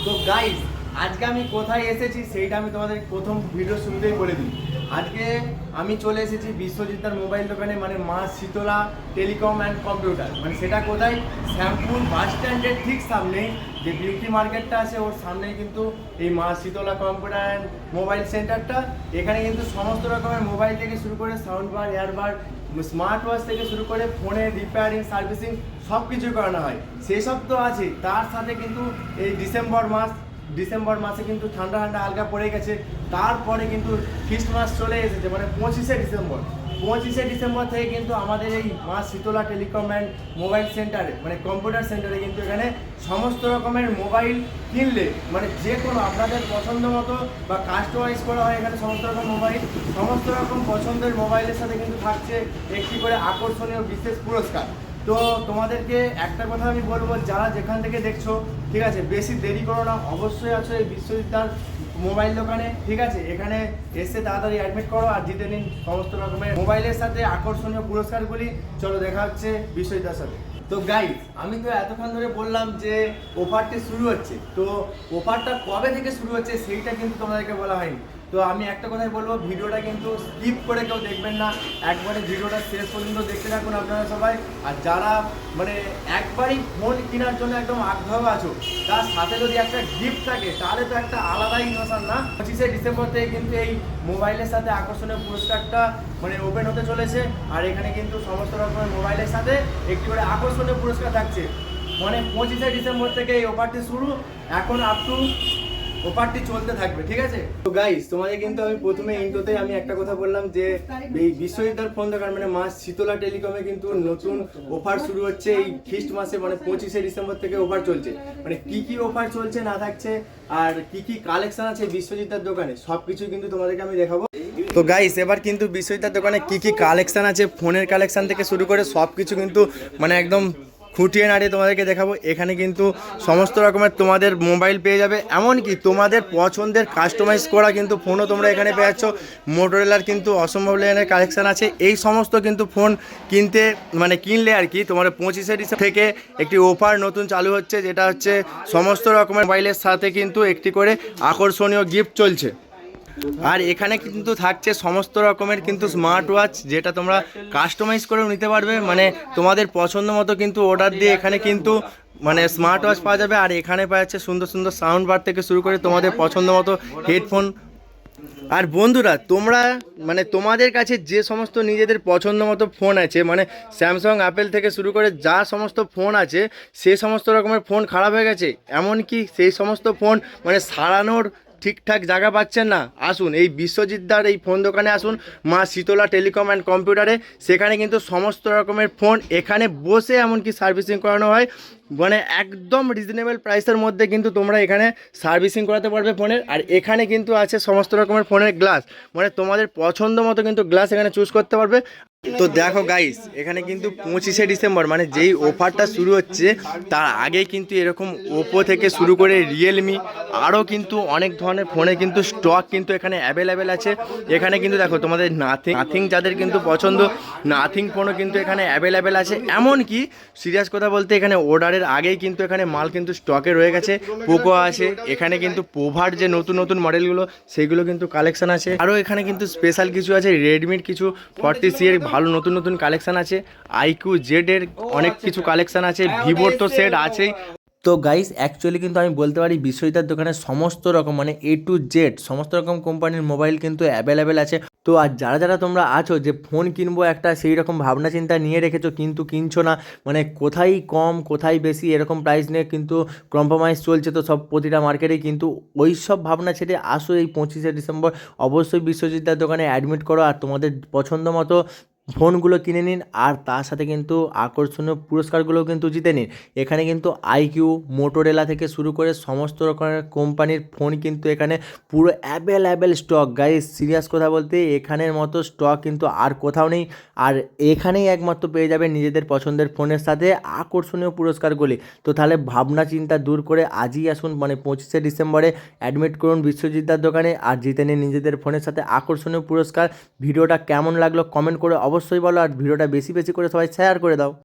তো গাইস, আজকে আমি কোথায় এসেছি সেইটা আমি তোমাদের প্রথম ভিডিও শুরুতেই বলে দিই। আজকে আমি চলে এসেছি বিশ্বজিৎদার মোবাইল দোকানে, মানে মা শীতলা টেলিকম অ্যান্ড কম্পিউটার। মানে সেটা কোথায়? শ্যামপুর বাস স্ট্যান্ডের ঠিক সামনেই যে বিউটি মার্কেটটা আছে ওর সামনেই কিন্তু এই মা শীতলা কম্পিউটার অ্যান্ড মোবাইল সেন্টারটা। এখানে কিন্তু সমস্ত রকমের মোবাইল থেকে শুরু করে সাউন্ড বার, এয়ারবার, স্মার্ট ওয়াচ থেকে শুরু করে ফোনের রিপেয়ারিং, সার্ভিসিং সব কিছুই করানো হয়। সেসব তো আছে, তার সাথে কিন্তু এই ডিসেম্বর মাসে কিন্তু ঠান্ডা ঠান্ডা হালকা পড়ে গেছে। তারপরে কিন্তু খ্রিস্ট মাস চলে এসেছে, মানে 25শে ডিসেম্বর থেকে কিন্তু আমাদের এই মা শীতলা টেলিকম অ্যান্ড মোবাইল সেন্টারে, মানে কম্পিউটার সেন্টারে কিন্তু এখানে সমস্ত রকমের মোবাইল কিনলে, মানে যে কোনো আপনাদের পছন্দ মতো বা কাস্টমাইজ করা হয় এখানে সমস্ত রকম মোবাইল, সমস্ত রকম পছন্দের মোবাইলের সাথে কিন্তু থাকছে একটি করে আকর্ষণীয় বিশেষ পুরস্কার। তো তোমাদেরকে একটা কথা আমি বলবো, যারা যেখান থেকে দেখছো, ঠিক আছে, বেশি দেরি করো না, অবশ্যই আছো এই বিশ্বজিৎদার মোবাইল দোকানে, ঠিক আছে। এখানে এসে তাড়াতাড়ি অ্যাডমিট করো আর জিতে নিন সমস্ত রকমের মোবাইলের সাথে আকর্ষণীয় পুরস্কারগুলি। চলো দেখা হচ্ছে বিশ্বজিৎদার সাথে। তো গাইস, আমি তো এতক্ষণ ধরে বললাম যে অফারটি শুরু হচ্ছে, তো অফারটা কবে থেকে শুরু হচ্ছে সেইটা কিন্তু তোমাদেরকে বলা হয়নি। তো আমি একটা কথাই বলবো, ভিডিওটা কিন্তু স্কিপ করে কেউ দেখবেন না, একবারে ভিডিওটা শেষ পর্যন্ত দেখতে থাকুন আপনারা সবাই। আর যারা মানে একবারই ফোন কেনার জন্য একদম আগ্রহ আছো, তার সাথে যদি একটা গিফট থাকে তাহলে তো একটা আলাদাই ইমোশন না। 25শে ডিসেম্বর থেকে কিন্তু এই মোবাইলের সাথে আকর্ষণীয় পুরস্কারটা মানে ওপেন হতে চলেছে। আর এখানে কিন্তু সমস্ত রকমের মোবাইলের সাথে একটি করে আকর্ষণীয় পুরস্কার থাকছে। মানে 25শে ডিসেম্বর থেকে এই অফারটি শুরু, এখন আপ টু অফারটি চলতে থাকবে, ঠিক আছে। তো গাইস, তোমাদের কিন্তু আমি প্রথমে ইন্ট্রোতে আমি একটা কথা বললাম যে এই বিশ্বজিৎদার ফোন দোকান মানে মা শীতলা টেলিকমে কিন্তু নতুন অফার শুরু হচ্ছে এই খ্রিস্ট মাসে, মানে 25শে ডিসেম্বর থেকে অফার চলছে। মানে কি কি অফার চলছে না থাকছে আর কি কি কালেকশন আছে বিশ্বজিৎদার দোকানে সবকিছু কিন্তু তোমাদেরকে আমি দেখাবো। তো গাইস, এবার কিন্তু বিশ্বজিৎদার দোকানে কি কি কালেকশন আছে, ফোনের কালেকশন থেকে শুরু করে সব কিছু কিন্তু মানে একদম খুঁটিয়ে নাড়িয়ে তোমাদেরকে দেখাবো। এখানে কিন্তু সমস্ত রকমের তোমাদের মোবাইল পেয়ে যাবে, এমনকি তোমাদের পছন্দের কাস্টমাইজ করা কিন্তু ফোনও তোমরা এখানে পেয়ে যাচ্ছ। মোটরোলার কিন্তু অসম্ভব লেভেলের কালেকশান আছে। এই সমস্ত কিন্তু ফোন কিনতে মানে কিনলে আর কি তোমার 25শে ডিসেম্বর থেকে একটি অফার নতুন চালু হচ্ছে, যেটা হচ্ছে সমস্ত রকমের মোবাইলের সাথে কিন্তু একটি করে আকর্ষণীয় গিফট চলছে। আর এখানে কিন্তু থাকছে সমস্ত রকমের কিন্তু স্মার্ট ওয়াচ, যেটা তোমরা কাস্টমাইজ করেও নিতে পারবে, মানে তোমাদের পছন্দ মতো কিন্তু অর্ডার দিয়ে এখানে কিন্তু মানে স্মার্ট ওয়াচ পাওয়া যাবে। আর এখানে পাওয়া যাচ্ছে সুন্দর সুন্দর সাউন্ড বার থেকে শুরু করে তোমাদের পছন্দ মতো হেডফোন। আর বন্ধুরা, তোমরা মানে তোমাদের কাছে যে সমস্ত নিজেদের পছন্দ মতো ফোন আছে, মানে স্যামসাং, অ্যাপেল থেকে শুরু করে যা সমস্ত ফোন আছে, সে সমস্ত রকমের ফোন খারাপ হয়ে গেছে, এমনকি সেই সমস্ত ফোন মানে সারানোর ঠিকঠাক জায়গা পাচ্ছেন না, আসুন এই বিশ্বজিৎদার এই ফোন দোকানে আসুন, মা শীতলা টেলিকম অ্যান্ড কম্পিউটারে। সেখানে কিন্তু সমস্ত রকমের ফোন এখানে বসে এমনকি সার্ভিসিং করানো হয়, মানে একদম রিজনেবল প্রাইসের মধ্যে কিন্তু তোমরা এখানে সার্ভিসিং করাতে পারবে ফোনের। আর এখানে কিন্তু আছে সমস্ত রকমের ফোনের গ্লাস, মানে তোমাদের পছন্দ মতো কিন্তু গ্লাস এখানে চুজ করতে পারবে। তো দেখো গাইস, এখানে কিন্তু 25শে ডিসেম্বর মানে যেই অফারটা শুরু হচ্ছে তার আগে কিন্তু এরকম ওপো থেকে শুরু করে রিয়েলমি আরও কিন্তু অনেক ধরনের ফোনে কিন্তু স্টক কিন্তু এখানে অ্যাভেলেবেল আছে। এখানে কিন্তু দেখো তোমাদের নাথিং যাদের কিন্তু পছন্দ, নাথিং ফোনও কিন্তু এখানে অ্যাভেলেবেল আছে। এমনকি সিরিয়াস কথা বলতে এখানে অর্ডারের আগেই কিন্তু এখানে মাল কিন্তু স্টকে রয়ে গেছে। পোকো আছে, এখানে কিন্তু পোভার যে নতুন নতুন মডেলগুলো সেগুলো কিন্তু কালেকশন আছে। আরও এখানে কিন্তু স্পেশাল কিছু আছে, রেডমির কিছু 40C এর ভালো নতুন নতুন কালেকশান আছে, আইকিউ জেডের অনেক কিছু কালেকশান আছে, ভিভোর তো সেট আছেই। তো গাইস, অ্যাকচুয়ালি কিন্তু আমি বলতে পারি বিশ্বজিৎদার দোকানে সমস্ত রকম মানে A to Z সমস্ত রকম কোম্পানির মোবাইল কিন্তু অ্যাভেলেবেল আছে। তো আর যারা যারা তোমরা আছো যে ফোন কিনবো একটা সেই রকম ভাবনা চিন্তা নিয়ে রেখেছো কিন্তু কিনছো না, মানে কোথায় কম কোথায় বেশি এরকম প্রাইস নিয়ে কিন্তু কম্প্রোমাইজ চলছে তো সব প্রতিটা মার্কেটেই, কিন্তু ওই সব ভাবনা ছেড়ে আসো এই 25শে ডিসেম্বর অবশ্যই বিশ্বজিৎদার দোকানে অ্যাডমিট করো আর তোমাদের পছন্দ মতো ফোনগুলো কিনে নিন। আর তার সাথে কিন্তু আকর্ষণীয় পুরস্কারগুলোও কিন্তু জিতে নিন। এখানে কিন্তু আইকিউ, মোটোরোলা থেকে শুরু করে সমস্ত রকমের কোম্পানির ফোন কিন্তু এখানে পুরো অ্যাভেলেবেল স্টক। গাইস, সিরিয়াস কথা বলতে এখানের মতো স্টক কিন্তু আর কোথাও নেই। আর এখানেই একমাত্র পেয়ে যাবে নিজেদের পছন্দের ফোনের সাথে আকর্ষণীয় পুরস্কারগুলি। তো তাহলে ভাবনা চিন্তা দূর করে আজই আসুন, মানে 25শে ডিসেম্বরে অ্যাডমিট করুন বিশ্বজিৎদার দোকানে আর জিতে নিন নিজেদের ফোনের সাথে আকর্ষণীয় পুরস্কার। ভিডিওটা কেমন লাগলো কমেন্ট করে অবশ্যই বলো, আর ভিডিওটা বেশি বেশি করে সবাই শেয়ার করে দাও।